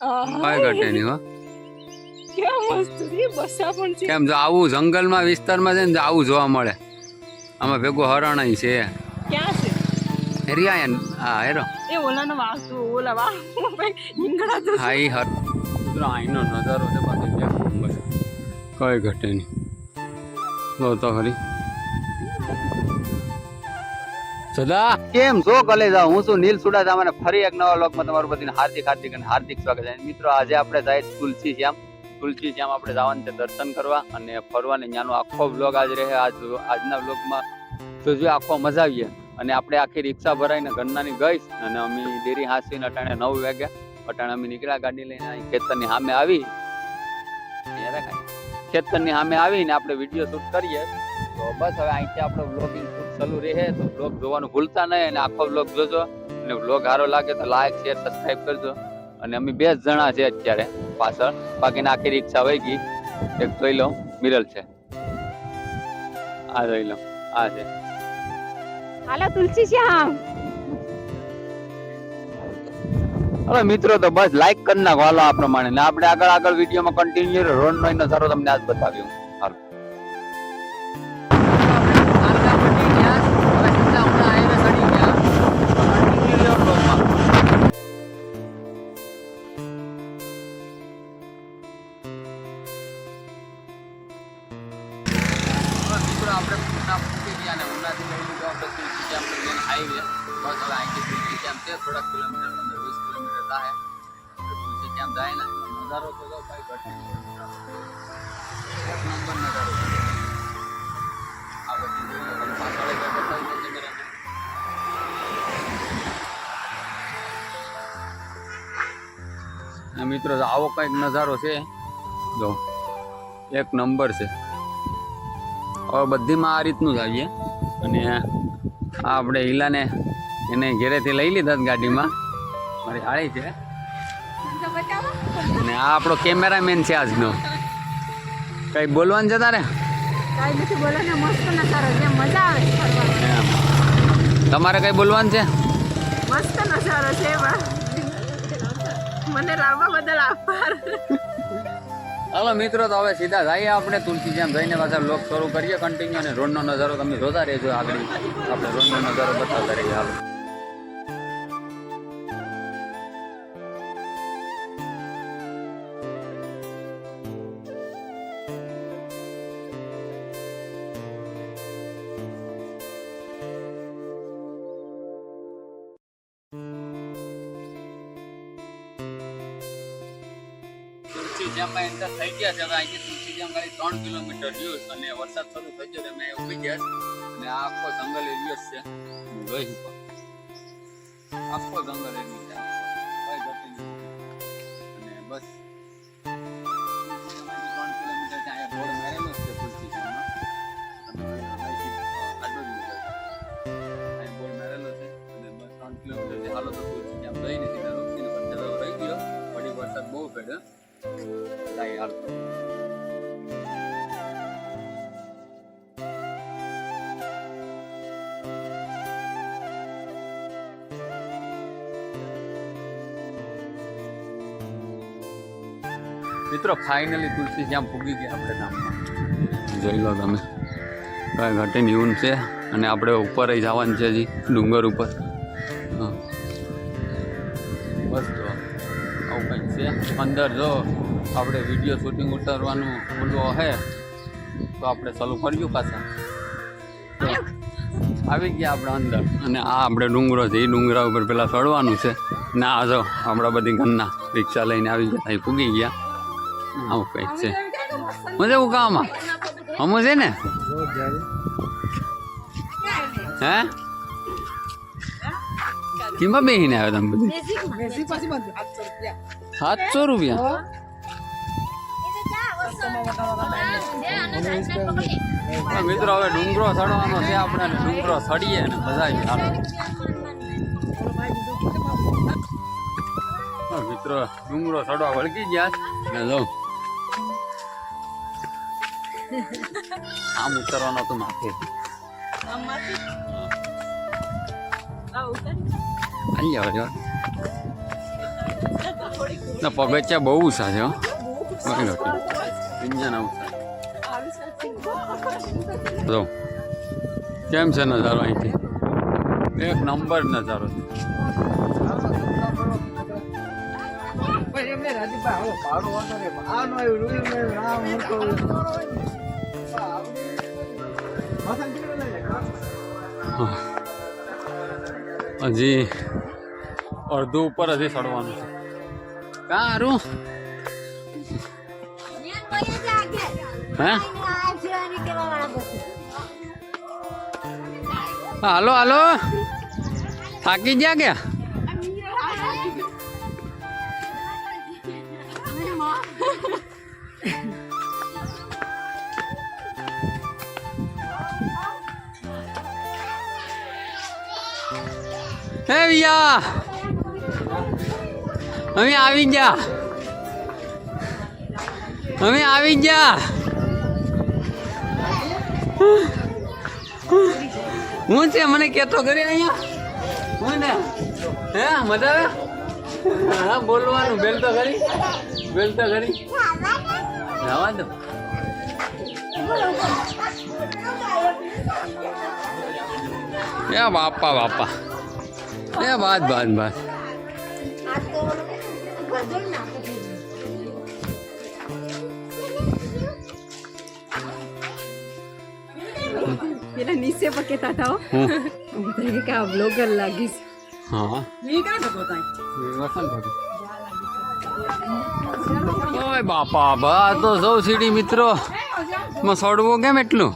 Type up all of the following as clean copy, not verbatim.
કઈ ઘટે નહીં હો. કેવા મસ્ત છે બસા પણ છે. કેમ જો આવું જંગલમાં વિસ્તારમાં છે ને આવું જોવા મળે. આમાં ભેગું હરણાઈ છે. ક્યાં છે રિયાયન હા હેરો એ ઓલાનો વાસ્તુ ઓલા વાહ ભાઈ ઈંગડા તો હા ઈ હર આઈનો નજારો છે બાકી ક્યાં બસ કઈ ઘટે નહીં. જો તો ખરી સદા કેમ છો કલેજા હું છું નીલ સુડાજા મને ફરી એક નવા લોકમાં તમારું બધાને હાર્દિક હાર્દિક અને હાર્દિક સ્વાગત છે. મિત્રો આજે આપણે જાય તુલસી શ્યામ આપણે જવાનું છે દર્શન કરવા અને ફરવાની ત્યાંનો આખો બ્લોગ આજ રહે. આજના બ્લોગમાં તો જો આખો મજા આવીએ અને આપણે આખી રિક્ષા ભરાઈને ગન્નાની ગઈ અને અમે ડેરી હાંસીને અટાણે 9 વાગ્યા અટાણે અમે નીકળ્યા ગાડી લઈને અહીં ખેતરની સામે આવી ખેતરની સામે આવીને આપણે વિડીયો શૂટ કરીએ. તો બસ હવે અહીંથી આપણો બ્લોગિંગ શૂટ ચાલુ રહે તો બ્લોગ જોવાનું ભૂલતા નહીં અને આખો બ્લોગ જોજો અને બ્લોગ સારો લાગે તો લાઈક શેર સબસ્ક્રાઈબ કરજો. અને અમે 2 જણા છે અત્યારે પાછળ બાકી આખી રિક્ષા વહી ગઈ. એક જોઈ લો મિરલ છે આ જોઈ લો આ છે હાલો તુલસી શ્યામ. હવે મિત્રો તો બસ લાઈક કરી નાખો હાલો આ પ્રમાણે ને આપણે આગળ વિડીયોમાં કન્ટિન્યુ રોડ નો નજારો તમને આજ બતાવ્યો. હાલો આપણે પૂના પૂકી ગયા ને ઉનાથી લઈ લીધો આપણે તુલસી શ્યામ હાઈવે. બસ હવે અહીંથી તુલસી શ્યામ છે થોડાક કિલોમીટર 15-20 કિલોમીટર થાય. તુલસી શ્યામ જાય ને નજારો તો જો ભાઈ ઘટે એક નંબર નજારો આ બધી જોઈએ તમે પાછળ બતાવી દો કેમેરામેન. મિત્રો આવો કંઈક નજારો છે જો એક નંબર છે. હવે બધીમાં આ રીતનું જ આવીએ અને આ આપણે હિલાને એને ઘેરેથી લઈ લીધા ગાડીમાં મારી હાળી છે અને આ આપણો કેમેરામેન છે આજનો. કઈ બોલવાનું છે તારે? કાઈ નથી બોલવાનું મસ્ત નજારો છે મજા આવે ફરવામાં. તમારે કઈ બોલવાનું છે? મસ્ત નજારો છે મને લાવવા બદલ આભાર. હાલો મિત્રો તો હવે સીધા જઈએ આપણે તુલસી શ્યામ જઈને પાછા બ્લોગ શરૂ કરીએ કન્ટિન્યુ અને રોડનો નજારો તમે જોતા રહેજો. આગળ આપણે રોડનો નજારો બતાવતા રહીએ. હાલો તુલસી શ્યામમાં એન્ટર થઈ ગયા છે. હવે અહીંથી તુલસી શ્યામ ખાલી 3 કિલોમીટર રહ્યું અને વરસાદ શરૂ થઈ ગયો અમે ઉભી ગયા અને આ આખો જંગલ એરિયો છે જોઈ શકો આખો જંગલ એરિયો છે કઈ ઘટી નહીં અને બસ 3 કિલોમીટર છે. અહીંયા બોર્ડ મારેલો છે તુલસી શ્યામમાં અહીંયા બોર્ડ મારેલો છે અને બસ 3 કિલોમીટર છે. હાલો તો તુલસી શ્યામ જઈને સીધા રોકીને વરસાદ રહી ગયો વળી વરસાદ બહુ પડ્યો. મિત્રો ફાઇનલી તુલસી શ્યામ પૂગી ગયા આપણે ગામમાં. જોઈ લો તમે કઈ ઘટે એવું છે અને આપણે ઉપર જવાનું છે હજી ડુંગર ઉપર. હા બસ તો આવું કંઈક છે. અંદર જો આપણે વિડીયો શૂટિંગ ઉતારવાનું બોલવો હે તો આપણે ચાલુ કર્યું પાછા આવી ગયા આપણે અંદર અને આ આપણે ડુંગરો છે એ ડુંગરા ઉપર પેલા ચડવાનું છે ને આ જો આપણા બધી ઘરના રિક્ષા લઈને આવી ગયા અહીં પૂગી ગયા. આવું કંઈક છે મજા એવું કામમાં હમું છે ને હે કિંમત બેહીને આવ્યો તમે બધી 700 રૂપિયા. મિત્રો હવે ડુંગરો ચડવાનો છે આપણે ડુંગરો ચડીએ ને મજા આવી. હાલો મિત્રો ડુંગરો ચડવા વળગી ગયા ને જો આમ ઉતરવાનો તો માથે આવી જાવ ના પગથિયા બહુ ઊંચા છે હો. કઈ નથી ઇન્જન ઊંચા જો કેમ છે નજારો અહીંથી એક નંબર નજારો છે. હજી અડધું ઉપર હજી ચડવાનું છે. કાં હારું હે હાલો હાલો થાકી ગયા ક્યાં હે ભૈયા અમે આવી ગયા હું છે મને કેતો કરી અહીંયા હું ને હે મજા આવે હા બોલવાનું બેલ તો કરી જવા દો બાપા એ બાદ પેલા નીચે પર કેતા હતા કે આ બ્લોગર લાગીશ. હા ઓય બાપા બા તો સૌ સીડી મિત્રો માં સડવો કેમ એટલું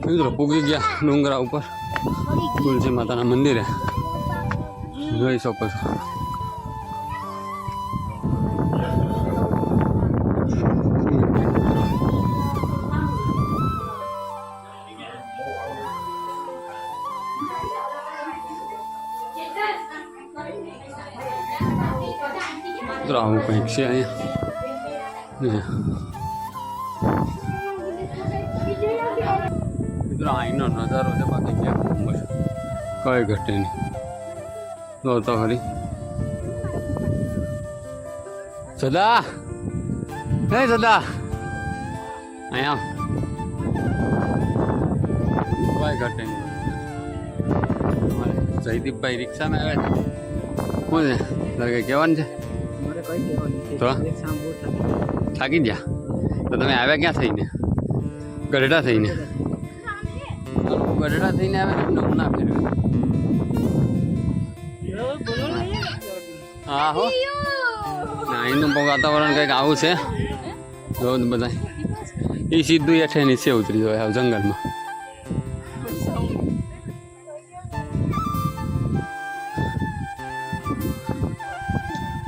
મિત્રો પૂગી ગયા ડુંગરા ઉપર તુલસી માતાના મંદિરે જોઈ શકો છો. મિત્રો આવું કંઈક છે અહીંયા. મિત્રો અહીંનો નજારો છે બાકી ક્યાં કઈ ઘટે નહીં. જો તો ખરી સદા હે સદા અહીંયા કઈ ઘટે નહીં. જયદીપભાઈ રિક્ષામાં આવે છે શું છે તારે કંઈ કહેવાનું છે તો થાકી ગયા તો તમે આવ્યા ક્યાં થઈને ગઢડા થઈને આવે ને ના ફેરવે હા હો ના એનું વાતાવરણ કંઈક આવું છે જો બધા એ સીધું એઠે નીચે ઉતરી જાય જંગલમાં.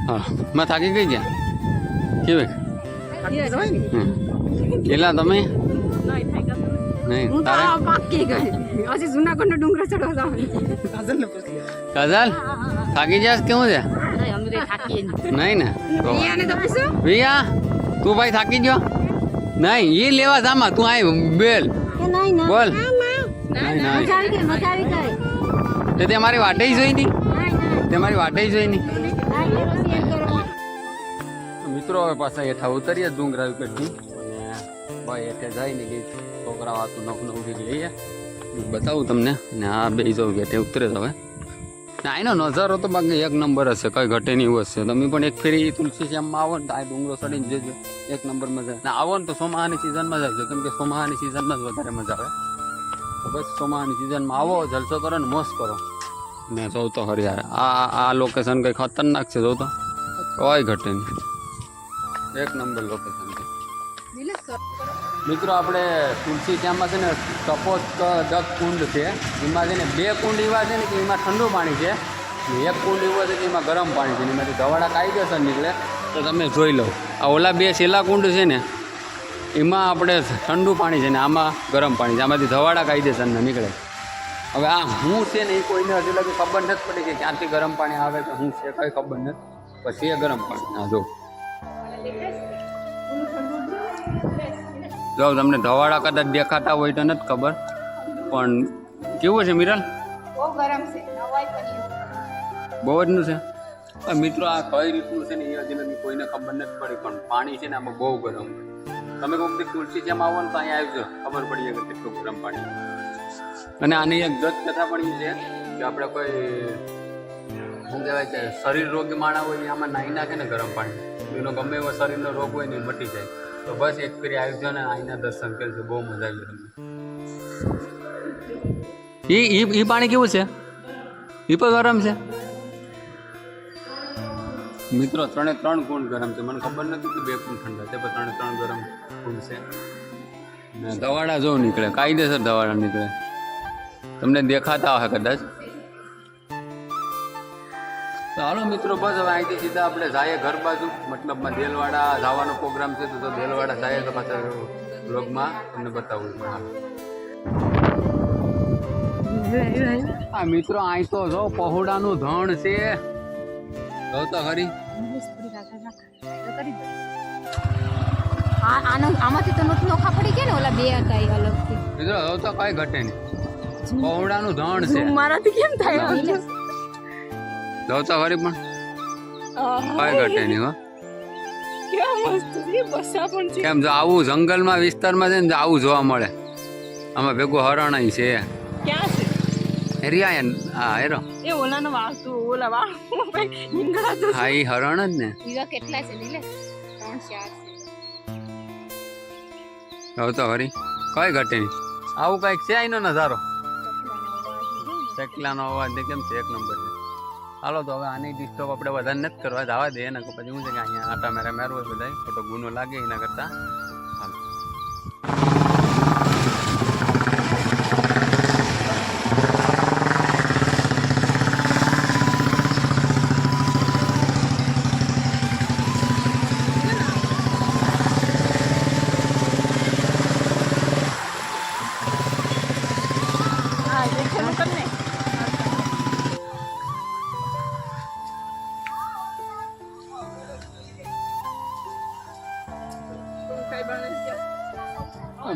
હા મેં થાકી ગઈ ગયા કેવી કેટલા તમે નહીં જુનાગઢ નો ડુંગર ચડવા કાજલ થાકી જાય કેવું છે નહીં ને ભૈયા તું ભાઈ થાકી ગયો નહીં એ લેવા જામા તું આય બેલ બોલ તે મારી વાટે જોઈ ની મિત્રો હવે પાછા હેઠા ઉતરીએ ડુંગરા ઉપરથી અને ભાઈ હેઠે જઈને ગઈ છોકરા વાતું નવું લઈએ બતાવું તમને અને આ બે જવું હેઠે ઉતરે જ હવે ના એનો નજારો તો બાકી એક નંબર હશે કઈ ઘટે નહીં એવું હશે. તમે પણ એક ફેરી તુલસી શ્યામમાં આવો ને તો આ ડુંગરો ચડીને જજો એક નંબર મજા ના આવો ને તો ચોમાહાની સિઝનમાં જ આવજો કેમ કે ચોમાહાની સિઝનમાં જ વધારે મજા આવે. તો બસ ચોમાહાની સિઝનમાં આવો જલસો કરો ને મોજ કરો ને જોઉં તો હરી આ લોકેશન કંઈ ખતરનાક છે જોઉં તો કોઈ ઘટે નહીં એક નંબર લોકેશન છે. મિત્રો આપણે તુલસી શ્યામમાં છે ને સપોઝ દસ કુંડ છે એમાં છે ને બે કુંડ એવા છે ને કે એમાં ઠંડુ પાણી છે ને એક કુંડ એવો છે કે એમાં ગરમ પાણી છે એમાંથી ધવાડા કાયદેસર નીકળે તો તમે જોઈ લો. આ ઓલા બે છેલ્લા કુંડ છે ને એમાં આપણે ઠંડુ પાણી છે ને આમાં ગરમ પાણી છે આમાંથી ધવાડા કાયદેસરના નીકળે. હવે આ હું છે ને એ કોઈને હજી લગી ખબર નથી પડી કે ક્યાંથી ગરમ પાણી આવે કે હું છે કંઈ ખબર નથી પછી એ ગરમ પાણી હા જો જો તમને ધવાડા કદાચ દેખાતા હોય તો નથી ખબર, પણ કેવું છે મિરલ? બહુ ગરમ છે, નવાઈ કરી. બહુ જ નું છે. મિત્રો આ કઈ રીતનું છે ને એ હજી લગી કોઈને ખબર નથી પડી, પણ પાણી છે ને આમાં બહુ ગરમ. તમે કોઈ વખતે તુલસી જેમ આવો ને તો અહીંયા આવજો, ખબર પડી કે કેટલું ગરમ પાણી. અને આની એક દત્ત કથા પણ એ છે કે આપણે કોઈ શું કહેવાય કે શરીર રોગી માણા હોય ને આમાં નાહી નાખે ને ગરમ પાણી, એનો ગમે એવો શરીરનો રોગ હોય ને એ મટી જાય. તો બસ એક ફેરી આવજો ને અહીંના દર્શન કરજો, બહુ મજા આવી તમને. એ પાણી કેવું છે? એ પણ ગરમ છે મિત્રો. 3 કુંડ ગરમ છે. મને ખબર નથી કે 2 કુંડ ઠંડા છે, પણ 3 ગરમ કુંડ છે. ને દવાડા જો નીકળે, કાયદેસર દવાડા નીકળે, તમને દેખાતા હશે કદાચ. તો હાલો મિત્રો, બસ હવે અહીંથી સીધા આપણે જઈએ ઘર બાજુ, મતલબમાં દેલવાડા જવાનો પ્રોગ્રામ છે. તો દેલવાડા જઈએ તો પાછા વ્લોગમાં તમને બતાવું. હા મિત્રો, અહીં તો જો પહોળાનું ધણ છે, જો તો ખરી. આમાંથી તો નોખા પડી ગયા ને ઓલા 2 હતા એ અલગથી. મિત્રો જો તો કઈ ઘટે નહીં, પહોળાનું ધણ છે. મારાથી કેમ થાય? જો તો ખરી, પણ કઈ ઘટે નહીં. હો કેવા મસ્ત છે, બસા પણ છે. કેમ જો આવું જંગલમાં વિસ્તારમાં છે ને આવું જોવા મળે. આમાં ભેગું હરણ છે. ક્યાં છે? રિયાયન હા હેરો એ ઓલાનો વાળ તો ઓલા વાળ ભાઈ ઈંગડા તો હા, ઈ હરણ જ ને. બીજા કેટલા છે? નીલે 3-4 છે. હવે તો ખરી કઈ ઘટે નહીં. આવું કઈક છે અહીંનો નજારો. ચકલાનો અવાજ ને કેમ છે, એક નંબર છે. હાલો તો હવે આની ડિસ્ટર્બ આપણે વધારે નથી કરવા, જવા દે ને. પછી શું છે કે અહીંયા આટા મેરા મેરવો બધા ખોટો ગુનો લાગે એના કરતા. હાલો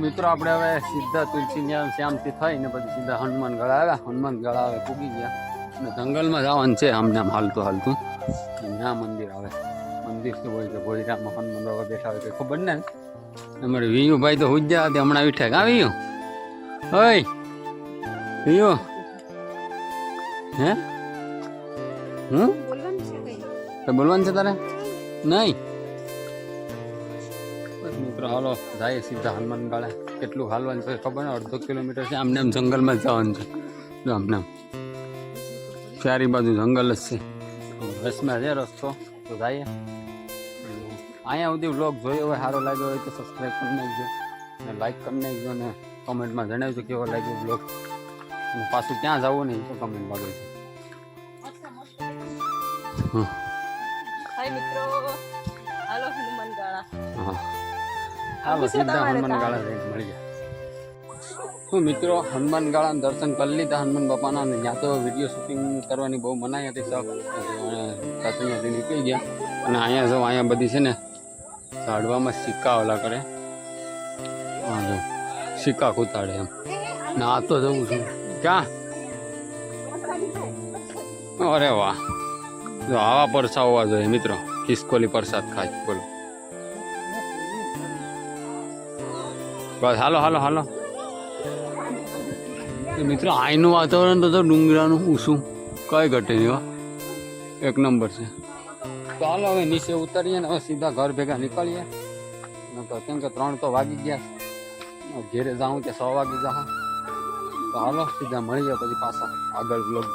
મિત્રો, આપણે હવે સીધા તુલસી શ્યામથી થઈને પછી સીધા હનુમાન ગળા આવ્યા. હનુમાન ગળા હવે પૂગી ગયા અને જંગલમાં જવાનું છે. આમને આમ હાલતું હાલતું ત્યાં મંદિર આવે. મંદિર શું હોય છે, ભોજરામાં હનુમાન બાબા બેઠા હોય કંઈ ખબર ને. અમારે વિયુભાઈ તો હુજ્જા હતી હમણાં વિઠે. કાં વિયુ? ઓય વિયુ, હે બોલવાનું છે તારે? નહીં મિત્રો. હાલો જાય સીધા હનુમાન ગાળા. કેટલું હાલવાનું છે ખબર ને, 1/2 કિલોમીટર છે. આમને આમ જંગલમાં જ જવાનું છે. જો આમને આમ ચારી બાજુ જંગલ જ છે. રસમાં છે રસ્તો, તો જઈએ. અહીંયા સુધી વ્લોગ જોયો હોય, સારો લાગ્યો હોય તો સબસ્ક્રાઈબ કરી નાખજો અને લાઈક કરી નાખજો અને કમેન્ટમાં જણાવજો કેવો લાગ્યો વ્લોગ. અને પાછું ક્યાં જવું નહીં તો કમેન્ટ બાજુ છે. હાય મિત્રો, હાલો હનુમાન ગાળા. હા હાલો સીધા હનુમાન ગાળા જઈને મળી ગયા. શું મિત્રો, હનુમાન ગાળાના દર્શન કરી લીધા હનુમાન બાપાના. અને ત્યાં તો વિડીયો શૂટિંગ કરવાની બહુ મનાઈ હતી. સાસુમાંથી નીકળી ગયા. અને અહીંયા જો અહીંયા બધી છે ને ઝાડવામાં સિક્કા ઓલા કરે. હા જો સિક્કા કૂતાડે એમ. ને આ તો જવું છું ક્યાં? અરે વાહ, જો આવા પરસા હોવા જોઈએ મિત્રો. ખિસકોલી પ્રસાદ ખાય બોલો. બસ હાલો હાલો હાલો મિત્રો. અહીંનું વાતાવરણ તો ડુંગરાનું ઊંચું કઈ ઘટે નહીં. હો એક નંબર છે. તો હાલો હવે નીચે ઉતરીએ ને હવે સીધા ઘર ભેગા નીકળીએ. તો કેમ કે 3 તો વાગી ગયા. ઘેરે જાઉં કે 6 વાગી જાઉં. તો હાલો સીધા મળીએ પછી પાછા આગળ વ્લોગ.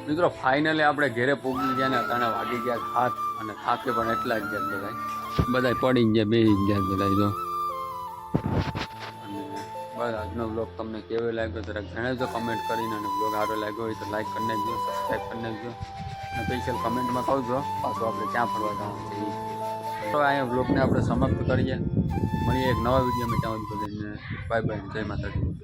મિત્રો ફાઇનલી આપણે ઘેરે પૂગી ગયા ને અટાણે વાગી ગયા થાક. અને થાકે પણ એટલા જ ગયા બધા પડી ગયા, બેસી ગયા બધા. જો અને બસ આજનો બ્લોગ તમને કેવો લાગ્યો જરાક જણાવજો કમેન્ટ કરીને. અને બ્લોગ સારો લાગ્યો હોય તો લાઈક કરી નાખજો, સબસ્ક્રાઈબ કરી નાખજો અને સ્પેશિયલ કમેન્ટમાં કહું પાછું આપણે ક્યાં ફરવા જવાનું છે. તો અહીંયા બ્લોગને આપણે સમાપ્ત કરીએ. મળીએ એક નવા વિડીયોમાં. ત્યાં સુધી બધાને બાય બાય, જય માતાજી.